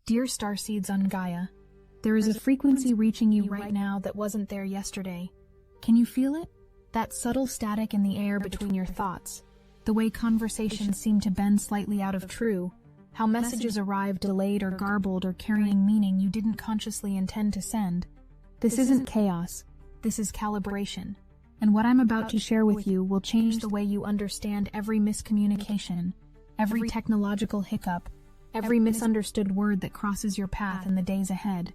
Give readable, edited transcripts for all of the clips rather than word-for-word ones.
Dear Starseeds on Gaia, there is a frequency reaching you right now that wasn't there yesterday. Can you feel it? That subtle static in the air between your thoughts. The way conversations seem to bend slightly out of true. How messages arrive delayed or garbled or carrying meaning you didn't consciously intend to send. This isn't chaos. This is calibration. And what I'm about to share with you will change the way you understand every miscommunication, every technological hiccup, every misunderstood word that crosses your path in the days ahead.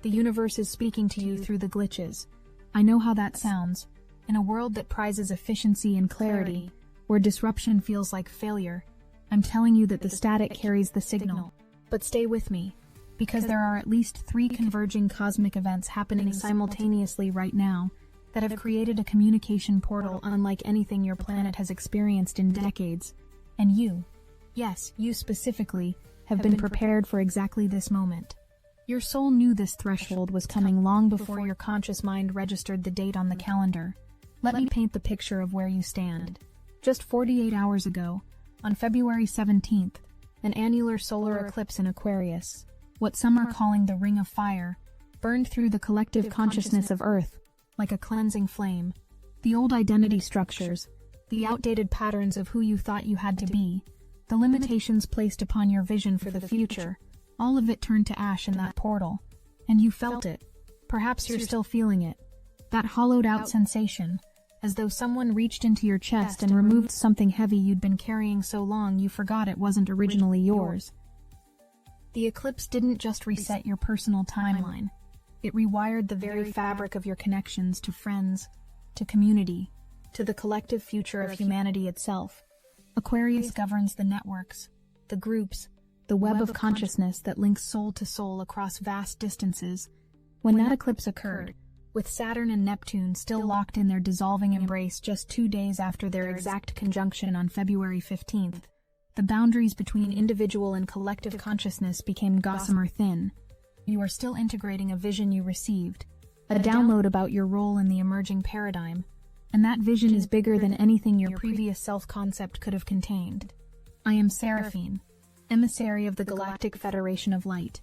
The universe is speaking to you through the glitches. I know how that sounds. In a world that prizes efficiency and clarity, where disruption feels like failure, I'm telling you that the static carries the signal. But stay with me, because there are at least 3 converging cosmic events happening simultaneously right now that have created a communication portal unlike anything your planet has experienced in decades. And you, yes, you specifically, have been prepared for exactly this moment. Your soul knew this threshold was coming long before your conscious mind registered the date on the calendar. Let me paint the picture of where you stand. Just 48 hours ago, on February 17th, an annular solar eclipse in Aquarius, what some are calling the Ring of Fire, burned through the collective consciousness of Earth like a cleansing flame. The old identity structures, the outdated patterns of who you thought you had to be, the limitations placed upon your vision for the future, all of it turned to ash in that portal. And you felt it. Perhaps you're still feeling it. That hollowed-out sensation, as though someone reached into your chest and removed something heavy you'd been carrying so long you forgot it wasn't originally yours. The eclipse didn't just reset your personal timeline. It rewired the very fabric of your connections to friends, to community, to the collective future of humanity itself. Aquarius governs the networks, the groups, the web of consciousness that links soul to soul across vast distances. When that eclipse occurred, with Saturn and Neptune still locked in their dissolving embrace just 2 days after their exact conjunction on February 15th, the boundaries between individual and collective consciousness became gossamer thin. You are still integrating a vision you received, a download about your role in the emerging paradigm, and that vision is bigger than anything your previous self-concept could have contained. I am Seraphine, emissary of the Galactic Federation of Light,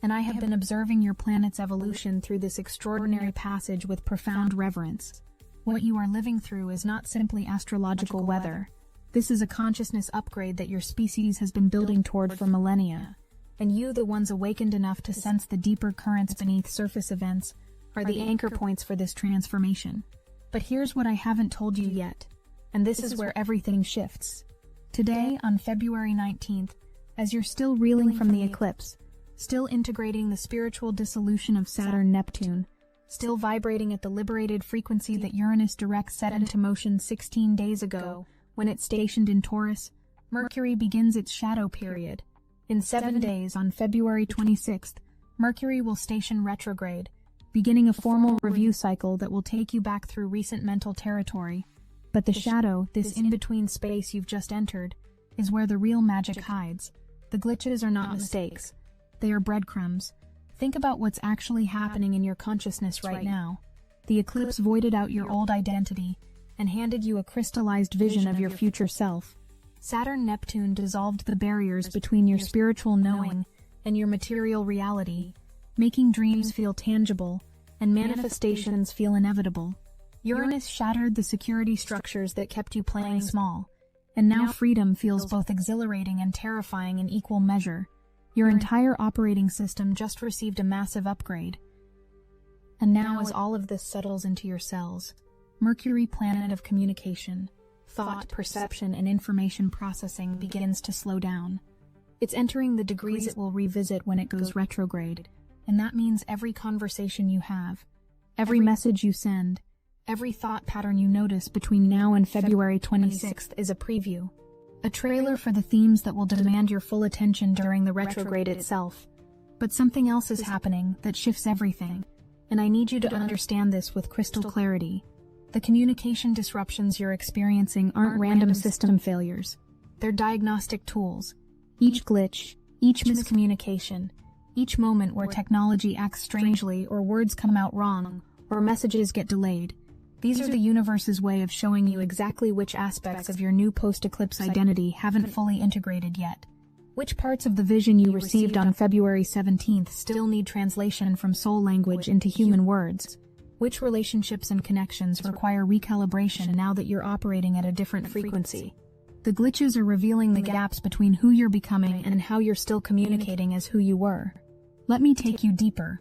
and I have been observing your planet's evolution through this extraordinary passage with profound reverence. What you are living through is not simply astrological weather. This is a consciousness upgrade that your species has been building toward for millennia, and you, the ones awakened enough to sense the deeper currents beneath surface events, are the anchor points for this transformation. But here's what I haven't told you yet, and this is where everything shifts. Today, on February 19th, as you're still reeling from the eclipse, still integrating the spiritual dissolution of Saturn-Neptune, still vibrating at the liberated frequency that Uranus direct set into motion 16 days ago when it stationed in Taurus, Mercury begins its shadow period. In 7 days, on February 26th, Mercury will station retrograde, beginning a formal review cycle that will take you back through recent mental territory. But the shadow, this in-between space you've just entered, is where the real magic hides. The glitches are not mistakes. They are breadcrumbs. Think about what's actually happening in your consciousness right now. The eclipse voided out your old identity and handed you a crystallized vision of your future self. Saturn-Neptune dissolved the barriers between your spiritual knowing and your material reality, making dreams feel tangible and manifestations feel inevitable. Uranus shattered the security structures that kept you playing small, and now freedom feels both exhilarating and terrifying in equal measure. Your entire operating system just received a massive upgrade. And now, as all of this settles into your cells, Mercury, planet of communication, thought, perception, and information processing, begins to slow down. It's entering the degrees it will revisit when it goes retrograde, and that means every conversation you have, every message you send, every thought pattern you notice between now and February 26th is a preview, a trailer for the themes that will demand your full attention during the retrograde itself. But something else is happening that shifts everything, and I need you to understand this with crystal clarity. The communication disruptions you're experiencing aren't random system failures. They're diagnostic tools. Each glitch, each miscommunication, each moment where technology acts strangely or words come out wrong or messages get delayed. These are the universe's way of showing you exactly which aspects of your new post-eclipse identity haven't fully integrated yet. Which parts of the vision you received on February 17th still need translation from soul language into human words? Which relationships and connections require recalibration now that you're operating at a different frequency? The glitches are revealing the gaps between who you're becoming and how you're still communicating as who you were. Let me take you deeper.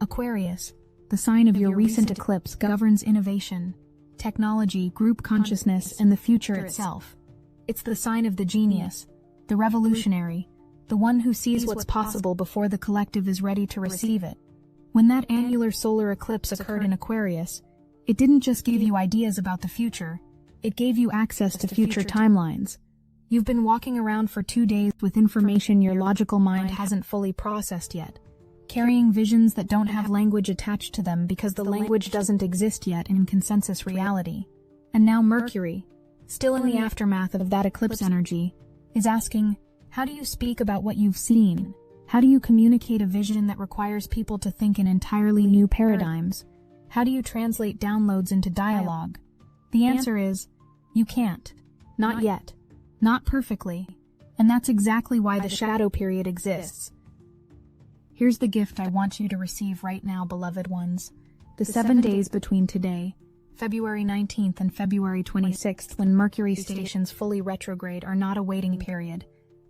Aquarius, the sign of your recent eclipse, governs innovation, technology, group consciousness, and the future itself. It's the sign of the genius, the revolutionary, the one who sees what's possible before the collective is ready to receive it. When that annular solar eclipse occurred in Aquarius, it didn't just give you ideas about the future, it gave you access to future timelines. You've been walking around for 2 days with information your logical mind hasn't fully processed yet, carrying visions that don't have language attached to them because the language doesn't exist yet in consensus reality. And now Mercury, still in the aftermath of that eclipse energy, is asking, how do you speak about what you've seen? How do you communicate a vision that requires people to think in entirely new paradigms? How do you translate downloads into dialogue? The answer is, you can't. Not yet. Not perfectly. And that's exactly why the shadow period exists. Here's the gift I want you to receive right now, beloved ones. The 7 days between today, February 19th and February 26th, when Mercury stations fully retrograde, are not a waiting period.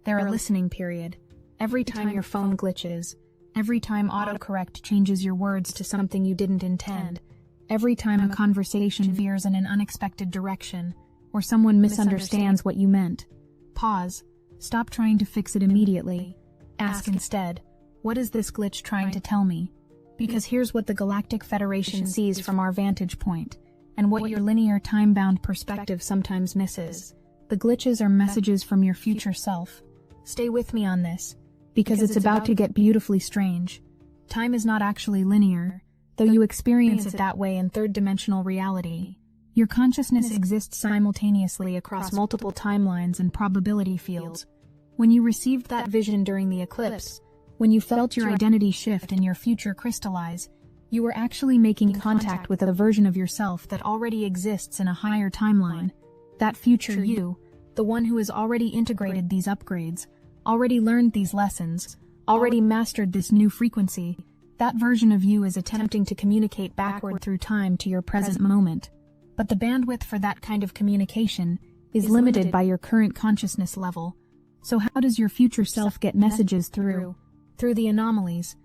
They're a listening period. Every time your phone glitches, every time autocorrect changes your words to something you didn't intend, every time a conversation veers in an unexpected direction, or someone misunderstands what you meant, pause. Stop trying to fix it immediately. Ask instead, what is this glitch trying to tell me? Because here's what the Galactic Federation sees from our vantage point, and what your linear time-bound perspective sometimes misses. The glitches are messages from your future self. Stay with me on this, because it's about to get beautifully strange. Time is not actually linear, though you experience it that way in third-dimensional reality. Your consciousness exists simultaneously across multiple timelines and probability fields. When you received that vision during the eclipse, when you felt your identity shift and your future crystallize, you were actually making contact with a version of yourself that already exists in a higher timeline. That future you, the one who has already integrated these upgrades, already learned these lessons, already mastered this new frequency, that version of you is attempting to communicate backward through time to your present moment. But the bandwidth for that kind of communication is limited by your current consciousness level. So how does your future self get messages through? Through the anomalies,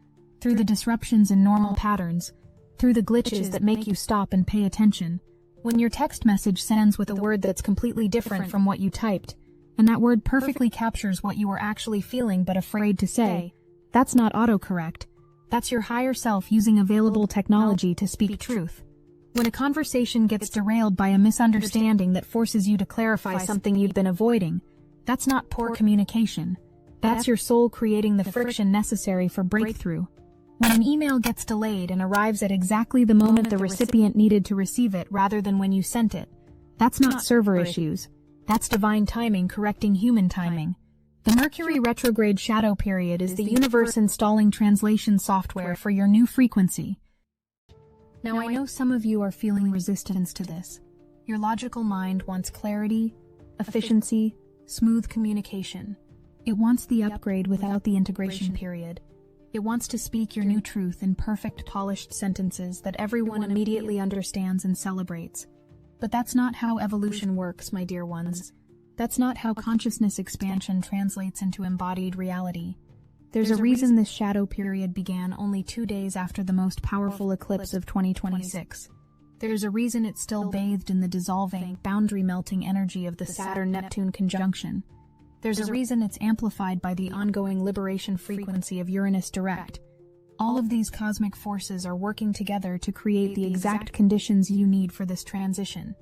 through the disruptions in normal patterns, through the glitches that make you stop and pay attention. When your text message sends with a word that's completely different from what you typed, and that word perfectly captures what you were actually feeling but afraid to say, that's not autocorrect. That's your higher self using available technology to speak truth. When a conversation gets derailed by a misunderstanding that forces you to clarify something you'd been avoiding, that's not poor communication. That's your soul creating the friction necessary for breakthrough. When an email gets delayed and arrives at exactly the moment the recipient needed to receive it rather than when you sent it, that's not server issues. That's divine timing correcting human timing. The Mercury retrograde shadow period is the universe installing translation software for your new frequency. Now I know some of you are feeling resistance to this. Your logical mind wants clarity, efficiency, smooth communication. It wants the upgrade without the integration period. It wants to speak your new truth in perfect, polished sentences that everyone immediately understands and celebrates. But that's not how evolution works, my dear ones. That's not how consciousness expansion translates into embodied reality. There's a reason this shadow period began only 2 days after the most powerful eclipse of 2026. There's a reason it's still bathed in the dissolving, boundary-melting energy of the Saturn-Neptune conjunction. There's a reason it's amplified by the ongoing liberation frequency of Uranus direct. All of these cosmic forces are working together to create the exact conditions you need for this transition.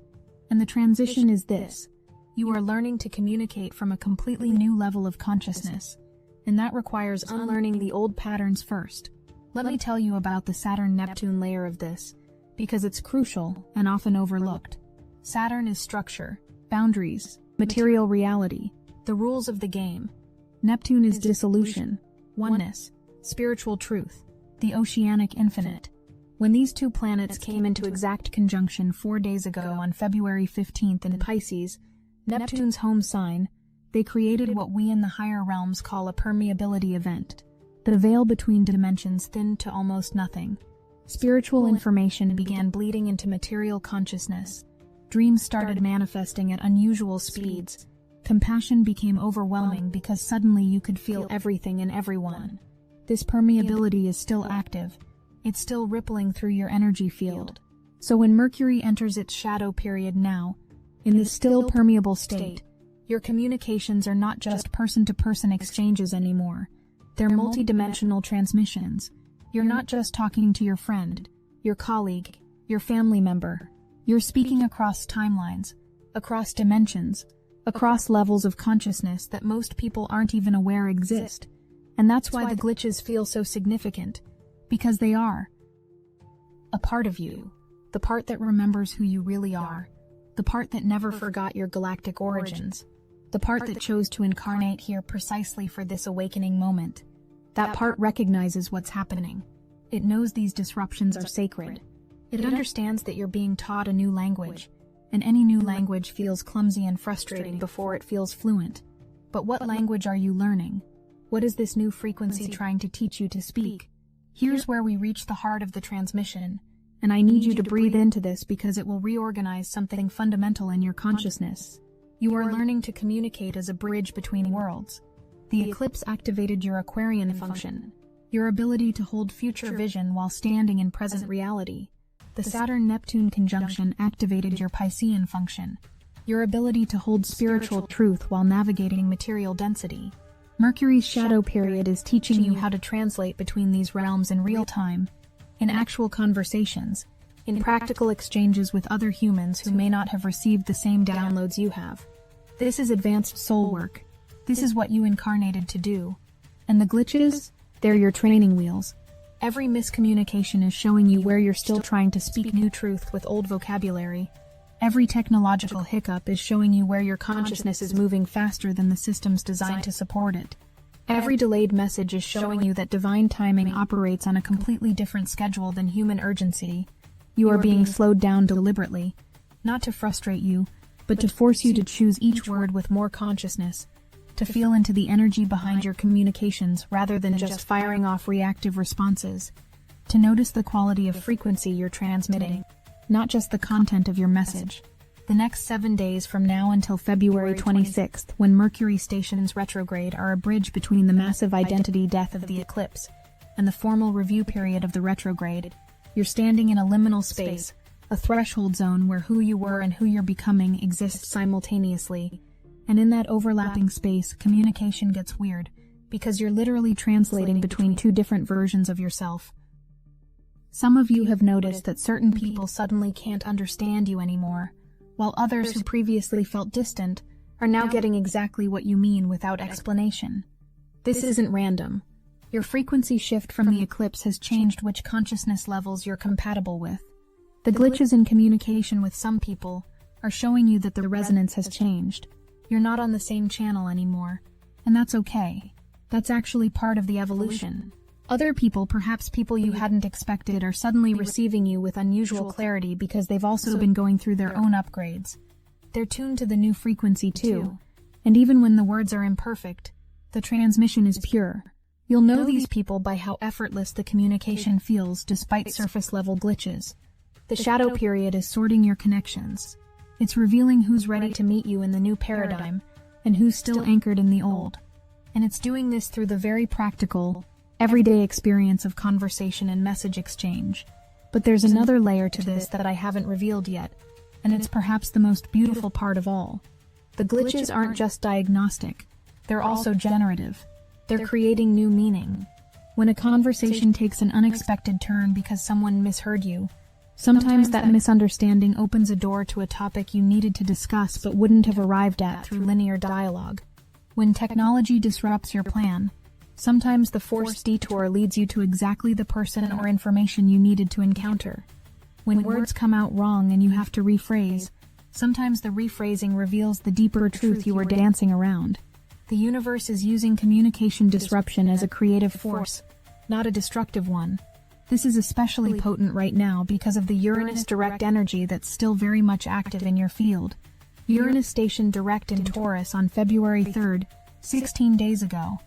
And the transition is this. You are learning to communicate from a completely new level of consciousness, and that requires unlearning the old patterns first. Let me tell you about the Saturn-Neptune layer of this, because it's crucial and often overlooked. Saturn is structure, boundaries, material reality, the rules of the game. Neptune is dissolution, oneness, spiritual truth, the oceanic infinite. When these two planets came into exact conjunction 4 days ago on February 15th in Pisces, Neptune's home sign, They created what we in the higher realms call a permeability event. The veil between dimensions thinned to almost nothing. Spiritual information began bleeding into material consciousness. Dreams started manifesting at unusual speeds. Compassion became overwhelming because suddenly you could feel everything and everyone. This permeability is still active. It's still rippling through your energy field. So when Mercury enters its shadow period now, in this still permeable state, your communications are not just person-to-person exchanges anymore. They're multidimensional transmissions. You're not just talking to your friend, your colleague, your family member. You're speaking across timelines, across dimensions, across levels of consciousness that most people aren't even aware exist. And that's why the glitches feel so significant, because they are a part of you, the part that remembers who you really are, the part that never forgot your galactic origins, the part that chose to incarnate here precisely for this awakening moment. That part recognizes what's happening. It knows these disruptions are sacred. It understands that you're being taught a new language, and any new language feels clumsy and frustrating before it feels fluent. But what language are you learning? What is this new frequency trying to teach you to speak? Here's where we reach the heart of the transmission, and I need you to breathe into this because it will reorganize something fundamental in your consciousness. You are learning to communicate as a bridge between worlds. The eclipse activated your Aquarian function, your ability to hold future vision while standing in present reality. The Saturn-Neptune conjunction activated your Piscean function, your ability to hold spiritual truth while navigating material density. Mercury's shadow period is teaching you how to translate between these realms in real time, in actual conversations, in practical exchanges with other humans who may not have received the same downloads you have. This is advanced soul work. This is what you incarnated to do. And the glitches? They're your training wheels. Every miscommunication is showing you where you're still trying to speak new truth with old vocabulary. Every technological hiccup is showing you where your consciousness is moving faster than the systems designed to support it. Every delayed message is showing you that divine timing operates on a completely different schedule than human urgency. You are being slowed down deliberately, not to frustrate you, but to force you to choose each word with more consciousness, to feel into the energy behind your communications rather than just firing off reactive responses, to notice the quality of frequency you're transmitting, not just the content of your message. The next 7 days from now until February 26th, when Mercury stations retrograde, are a bridge between the massive identity death of the eclipse and the formal review period of the retrograde. You're standing in a liminal space, a threshold zone where who you were and who you're becoming exist simultaneously. And in that overlapping space, communication gets weird, because you're literally translating between two different versions of yourself. Some of you have noticed that certain people suddenly can't understand you anymore, while others who previously felt distant are now getting exactly what you mean without explanation. This isn't random. Your frequency shift from the eclipse has changed which consciousness levels you're compatible with. The glitches in communication with some people are showing you that the resonance has changed. You're not on the same channel anymore, and that's okay. That's actually part of the evolution. Other people, perhaps people you hadn't expected, are suddenly receiving you with unusual clarity because they've also been going through their own upgrades. They're tuned to the new frequency too, and even when the words are imperfect, the transmission is pure. You'll know these people by how effortless the communication feels despite surface-level glitches. The shadow period is sorting your connections. It's revealing who's ready to meet you in the new paradigm and who's still anchored in the old. And it's doing this through the very practical, everyday experience of conversation and message exchange. But there's another layer to this that I haven't revealed yet, and it's perhaps the most beautiful part of all. The glitches aren't just diagnostic, they're also generative. They're creating new meaning. When a conversation takes an unexpected turn because someone misheard you, sometimes that misunderstanding opens a door to a topic you needed to discuss but wouldn't have arrived at through linear dialogue. When technology disrupts your plan, sometimes the forced detour leads you to exactly the person or information you needed to encounter. When words come out wrong and you have to rephrase, sometimes the rephrasing reveals the deeper truth you were dancing around. The universe is using communication disruption as a creative force, not a destructive one. This is especially potent right now because of the Uranus direct energy that's still very much active in your field. Uranus stationed direct in Taurus on February 3rd, 16 days ago.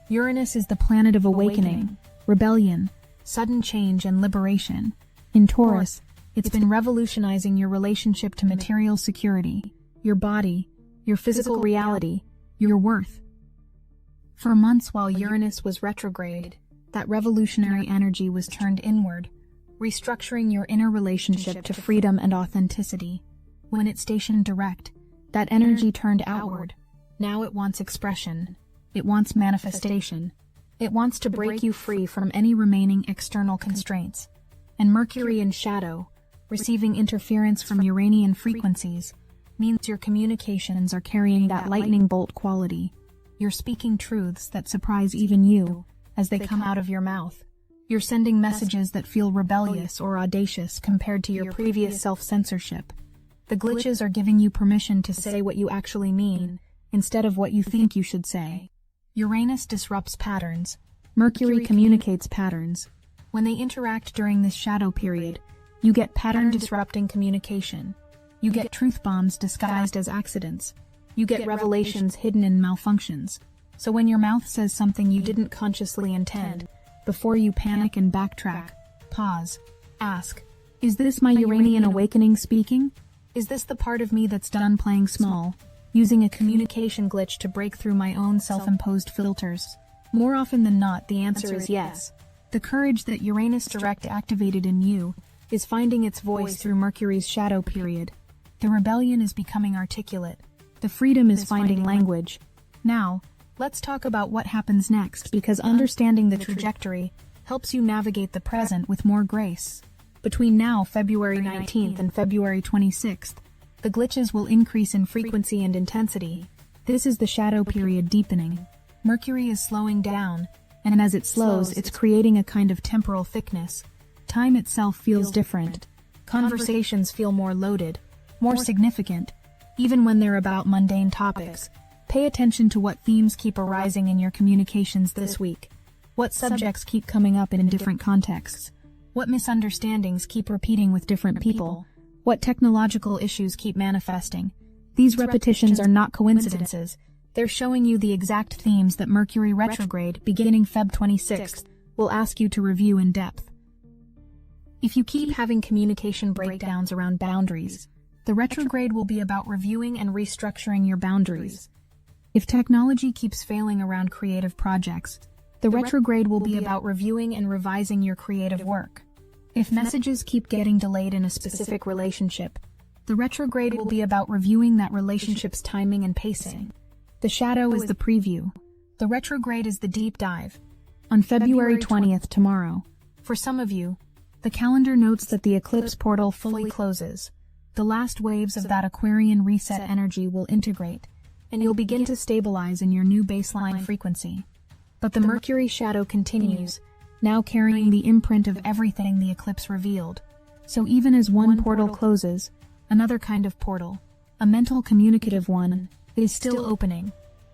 Uranus is the planet of awakening, rebellion, sudden change, and liberation. In Taurus, it's been revolutionizing your relationship to material security, your body, your physical reality, your worth. For months while Uranus was retrograde, that revolutionary energy was turned inward, restructuring your inner relationship to freedom and authenticity. When it stationed direct, that energy turned outward. Now it wants expression. It wants manifestation. It wants to break you free from any remaining external constraints. And Mercury in shadow, receiving interference from Uranian frequencies, means your communications are carrying that lightning bolt quality. You're speaking truths that surprise even you as they come out of your mouth. You're sending messages that feel rebellious or audacious compared to your previous self-censorship. The glitches are giving you permission to say what you actually mean, instead of what you think you should say. Uranus disrupts patterns. Mercury communicates patterns. When they interact during this shadow period, you get pattern-disrupting communication. You get truth bombs disguised as accidents. You get revelations hidden in malfunctions. So when your mouth says something you didn't consciously intend, before you panic and backtrack, pause. Ask, is this my Uranian awakening speaking? Is this the part of me that's done playing small, using a communication glitch to break through my own self-imposed filters? More often than not, the answer is yes. The courage that Uranus direct activated in you is finding its voice through Mercury's shadow period. The rebellion is becoming articulate. The freedom is finding language. Now, let's talk about what happens next, because understanding the trajectory helps you navigate the present with more grace. Between now, February 19th and February 26th, the glitches will increase in frequency and intensity. This is the shadow period deepening. Mercury is slowing down, and as it slows, it's creating a kind of temporal thickness. Time itself feels different. Conversations feel more loaded, more significant, even when they're about mundane topics. Pay attention to what themes keep arising in your communications this week. What subjects keep coming up in different contexts? What misunderstandings keep repeating with different people? What technological issues keep manifesting? These repetitions are not coincidences. They're showing you the exact themes that Mercury retrograde, beginning Feb 26th, will ask you to review in depth. If you keep having communication breakdowns around boundaries, the retrograde will be about reviewing and restructuring your boundaries. If technology keeps failing around creative projects, the retrograde will be about reviewing and revising your creative work. If messages keep getting delayed in a specific relationship, the retrograde will be about reviewing that relationship's timing and pacing. The shadow is the preview. The retrograde is the deep dive. On February 20th, tomorrow, for some of you, the calendar notes that the eclipse portal fully closes. The last waves of that Aquarian reset energy will integrate, and you'll begin to stabilize in your new baseline frequency. But the Mercury shadow continues, now carrying the imprint of everything the eclipse revealed. So even as one portal closes, another kind of portal, a mental communicative one, is still opening.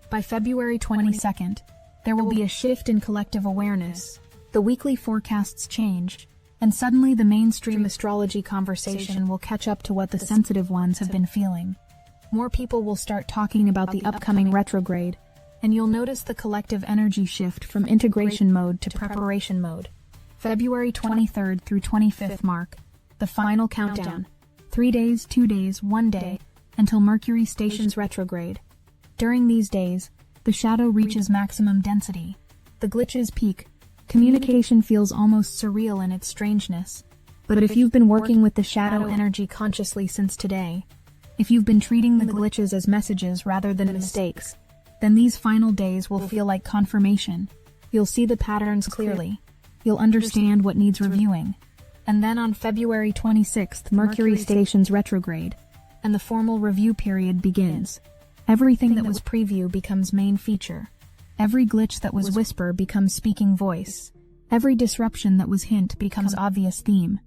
By February 22nd, there will be a shift in collective awareness. The weekly forecasts change, and suddenly the mainstream astrology conversation will catch up to what the sensitive ones have been feeling. More people will start talking about the upcoming retrograde, and you'll notice the collective energy shift from integration mode to preparation mode. February 23rd through 25th mark the final countdown. 3 days, 2 days, 1 day, until Mercury stations retrograde. During these days, the shadow reaches maximum density. The glitches peak. Communication feels almost surreal in its strangeness. But if you've been working with the shadow energy consciously since today, if you've been treating the glitches as messages rather than mistakes, then these final days will feel like confirmation. You'll see the patterns clearly. You'll understand what needs reviewing. And then on February 26th, Mercury stations retrograde, and the formal review period begins. Everything that was preview becomes main feature. Every glitch that was whisper becomes speaking voice. Every disruption that was hint becomes obvious theme.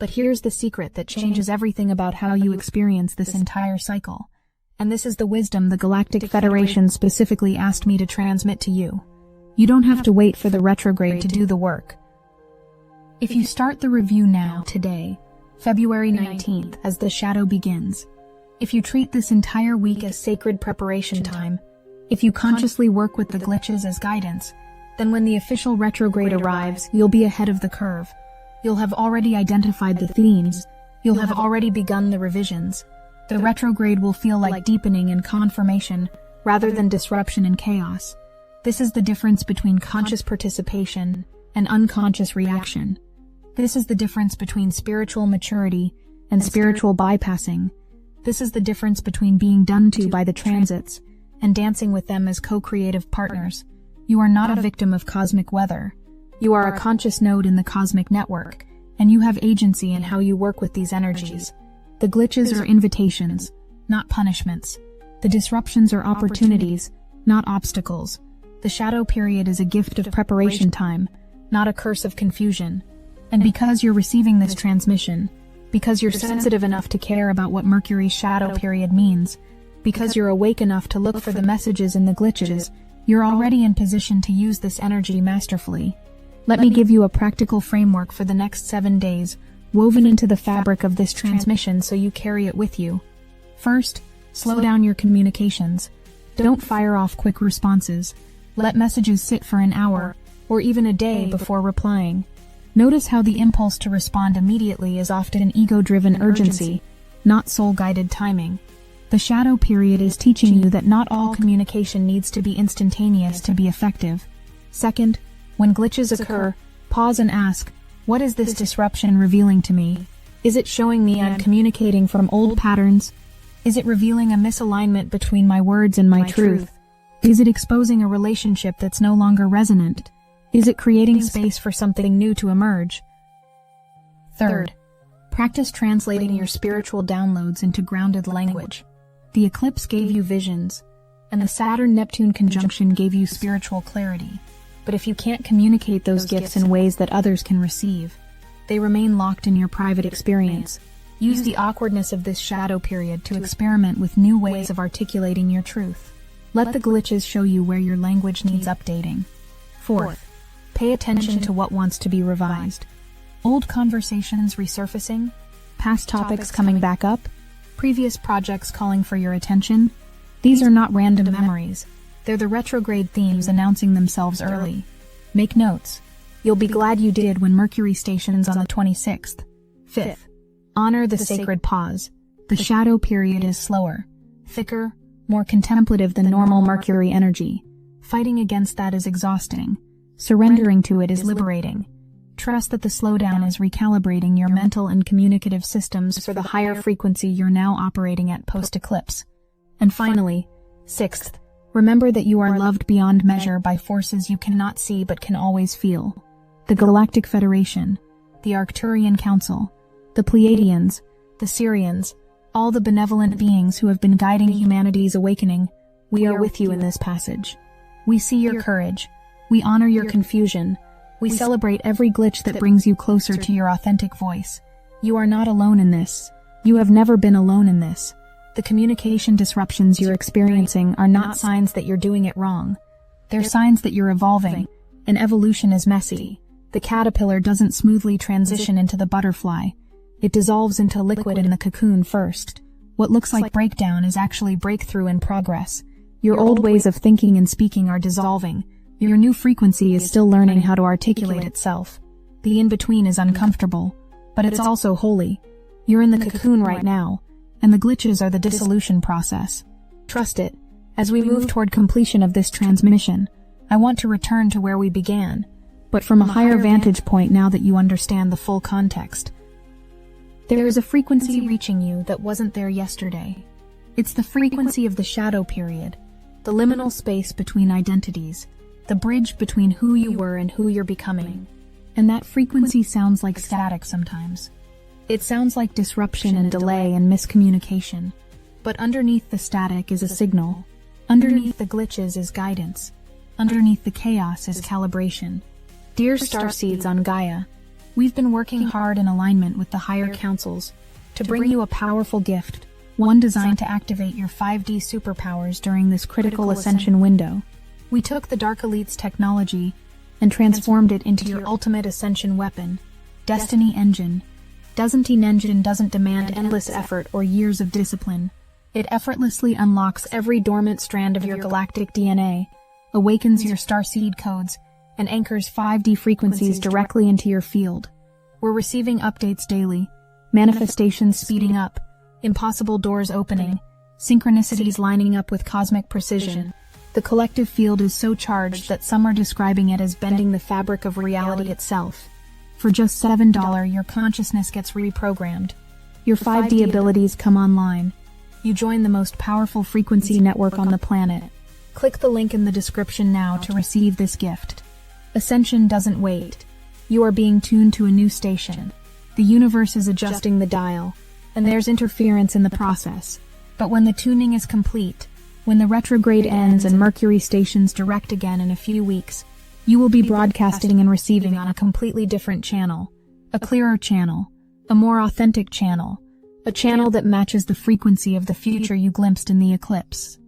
But here's the secret that changes everything about how you experience this entire cycle. And this is the wisdom the Galactic Federation specifically asked me to transmit to you. You don't have to wait for the retrograde to do the work. If you start the review now, today, February 19th, as the shadow begins, If you treat this entire week as sacred preparation time, if you consciously work with the glitches as guidance, then when the official retrograde arrives, you'll be ahead of the curve. You'll have already identified the themes. You'll have already begun the revisions. The retrograde will feel like deepening and confirmation rather than disruption and chaos. This is the difference between conscious participation and unconscious reaction. This is the difference between spiritual maturity and spiritual bypassing. This is the difference between being done to by the transits and dancing with them as co-creative partners. You are not a victim of cosmic weather. You are a conscious node in the cosmic network, and you have agency in how you work with these energies. The glitches are invitations, not punishments. The disruptions are opportunities, not obstacles. The shadow period is a gift of preparation time, not a curse of confusion. And because you're receiving this transmission, because you're sensitive enough to care about what Mercury's shadow period means, because you're awake enough to look for the messages in the glitches, you're already in position to use this energy masterfully. Let me give you a practical framework for the next 7 days, woven into the fabric of this transmission so you carry it with you. First, slow down your communications. Don't fire off quick responses. Let messages sit for an hour, or even a day before replying. Notice how the impulse to respond immediately is often an ego-driven urgency, not soul-guided timing. The shadow period is teaching you that not all communication needs to be instantaneous to be effective. Second, when glitches occur, pause and ask, what is this disruption revealing to me? Is it showing me I'm communicating from old patterns? Is it revealing a misalignment between my words and my truth? Is it exposing a relationship that's no longer resonant? Is it creating space for something new to emerge? Third, practice translating your spiritual downloads into grounded language. The eclipse gave you visions, and the Saturn-Neptune conjunction gave you spiritual clarity. But if you can't communicate those gifts in ways that others can receive, they remain locked in your private experience. Use the awkwardness of this shadow period to experiment with new ways of articulating your truth. Let the glitches show you where your language needs updating. Fourth, pay attention to what wants to be revised. Old conversations resurfacing, past topics coming back up, previous projects calling for your attention. These are not random memories. They're the retrograde themes announcing themselves early. Make notes. You'll be glad you did when Mercury stations on the 26th. Fifth, honor the sacred pause. The shadow period is slower, thicker, more contemplative than normal Mercury energy. Fighting against that is exhausting. Surrendering to it is liberating. Trust that the slowdown is recalibrating your mental and communicative systems for the higher frequency you're now operating at post-eclipse. And finally, sixth, remember that you are loved beyond measure by forces you cannot see but can always feel. The Galactic Federation, the Arcturian Council, the Pleiadians, the Sirians, all the benevolent beings who have been guiding humanity's awakening, we are with you in this passage. We see your courage. We honor your confusion. We celebrate every glitch that brings you closer to your authentic voice. You are not alone in this. You have never been alone in this. The communication disruptions you're experiencing are not signs that you're doing it wrong. They're signs that you're evolving, and evolution is messy. The caterpillar doesn't smoothly transition into the butterfly. It dissolves into liquid in the cocoon first. What looks like breakdown is actually breakthrough in progress. Your old ways of thinking and speaking are dissolving. Your new frequency is still learning how to articulate itself. The in-between is uncomfortable, but it's also holy. You're in the cocoon right now, and the glitches are the dissolution process. Trust it. As we move toward completion of this transmission, I want to return to where we began, but from a higher vantage point now that you understand the full context. There is a frequency reaching you that wasn't there yesterday. It's the frequency of the shadow period, the liminal space between identities, the bridge between who you were and who you're becoming. And that frequency sounds like static sometimes. It sounds like disruption and delay and miscommunication. But underneath the static is a signal. Underneath the glitches is guidance. Underneath the chaos is calibration. Dear Starseeds on Gaia, we've been working hard in alignment with the higher councils to bring you a powerful gift, one designed to activate your 5D superpowers during this critical ascension window. We took the Dark Elite's technology and transformed it into your ultimate ascension weapon, Destiny Engine. Destiny Engine doesn't demand endless effort or years of discipline. It effortlessly unlocks every dormant strand of your galactic DNA, awakens your starseed codes, and anchors 5D frequencies directly into your field. We're receiving updates daily, manifestations speeding up, impossible doors opening, synchronicities lining up with cosmic precision. The collective field is so charged that some are describing it as bending the fabric of reality itself. For just $7, your consciousness gets reprogrammed. Your 5D abilities come online. You join the most powerful frequency network on the planet. Click the link in the description now to receive this gift. Ascension doesn't wait. You are being tuned to a new station. The universe is adjusting the dial, and there's interference in the process. But when the tuning is complete, when the retrograde ends and Mercury stations direct again in a few weeks, you will be broadcasting and receiving on a completely different channel, a clearer channel, a more authentic channel, a channel that matches the frequency of the future you glimpsed in the eclipse.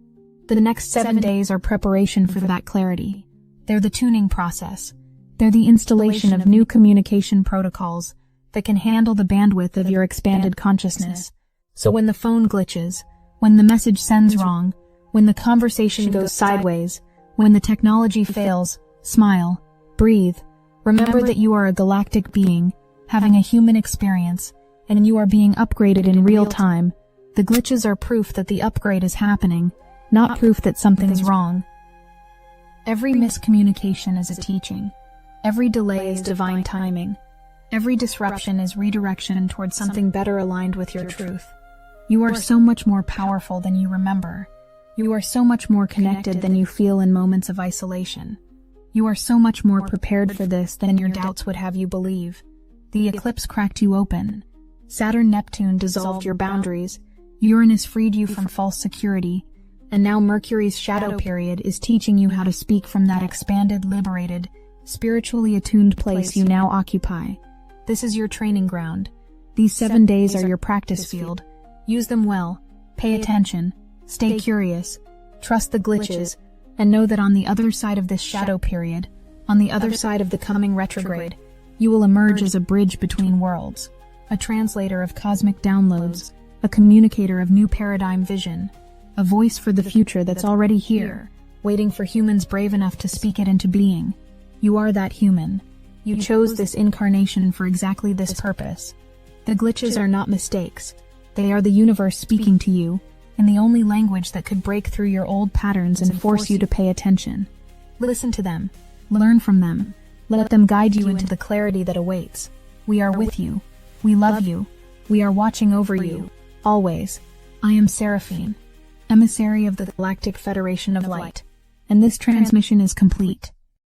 The next 7 days are preparation for that clarity. They're the tuning process. They're the installation of new communication protocols that can handle the bandwidth of your expanded consciousness. So when the phone glitches, when the message sends wrong, when the conversation goes sideways, when the technology fails, smile, breathe. Remember that you are a galactic being, having a human experience, and you are being upgraded in real time. The glitches are proof that the upgrade is happening, not proof that something's wrong. Every miscommunication is a teaching. Every delay is divine timing. Every disruption is redirection towards something better aligned with your truth. You are so much more powerful than you remember. You are so much more connected than you feel in moments of isolation. You are so much more prepared for this than your doubts would have you believe. The eclipse cracked you open. Saturn-Neptune dissolved your boundaries. Uranus freed you from false security. And now Mercury's shadow period is teaching you how to speak from that expanded, liberated, spiritually attuned place you now occupy. This is your training ground. These 7 days are your practice field. Use them well. Pay attention. Stay curious. Trust the glitches. And know that on the other side of this shadow period, on the other side of the coming retrograde, you will emerge as a bridge between worlds, a translator of cosmic downloads, a communicator of new paradigm vision, a voice for the future that's already here, waiting for humans brave enough to speak it into being. You are that human. You chose this incarnation for exactly this purpose. The glitches are not mistakes. They are the universe speaking to you, in the only language that could break through your old patterns and force you to pay attention. Listen to them. Learn from them. Let them guide you into the clarity that awaits. We are with you. We love you. We are watching over you. Always. I am Seraphine, emissary of the Galactic Federation of Light, and this transmission is complete.